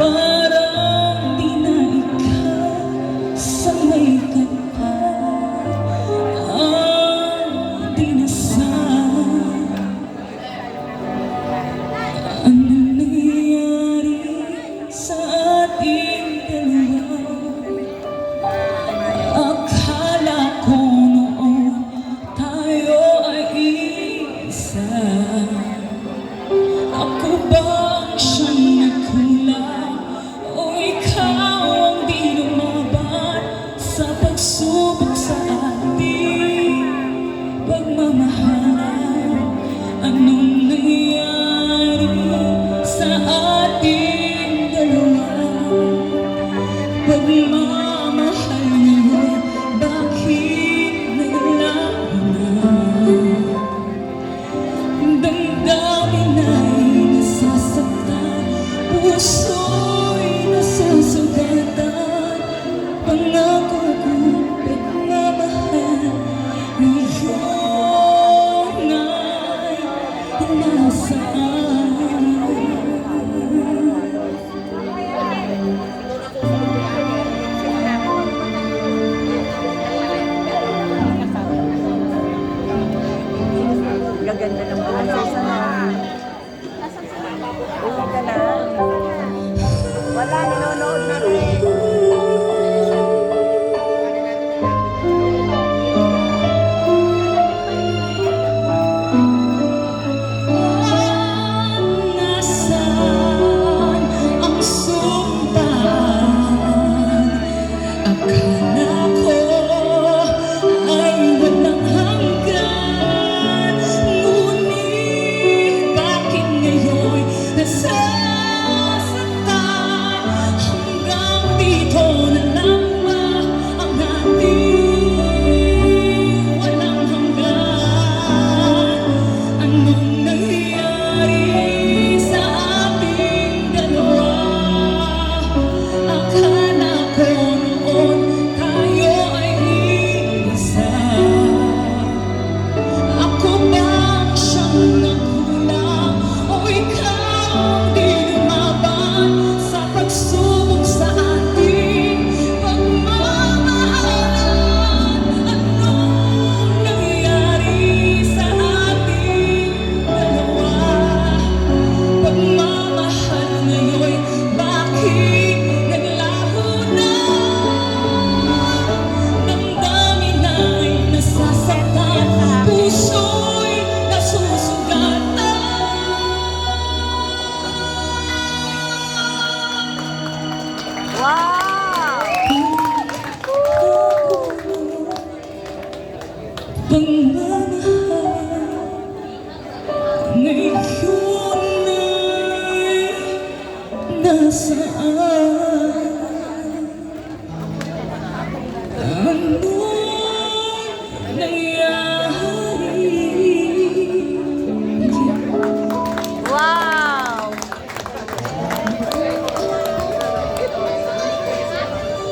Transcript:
Parang di na ikaw sa may kanta ang dinasal. Ano nangyari sa ating dalawa? Akala ko noon tayo ay isa. Ako ba ang siyang nagkulang o ikaw ang di lumaban sa pagsubok sa ating pagmamahal? Anong nangyari sa ating dalawa? Pagmamahal ngayon, bakit naglaho na? Damdamin ay nasasaktan, puso'y nasasugatan. Pangako ko pagmamahal ngayon ay nasaan? Gaganda ng prinsesa na. Uwi ka na. Wala, nanonood na rin. Nasaan ang sumpaan? Akala ko ay walang hanggan, ngunit bakit ngayon nasasaktan? Hanggang dito na lang ba ang ating walang hanggan? Anong nangyari sa ating dalawa? Akala ko noon tayo ay isa. Ako ba ang siyang nagkulang o ikaw ang di lumaban sa pagsubok sa ating pagmamahalan? Anong nangyari sa ating dalawa? Pagmamahal ngayon, bakit naglaho na? Damdamin ay nasasaktan, puso'y nasusugatan. Wow! Pagmamahal ngayon ay nasaan? Ano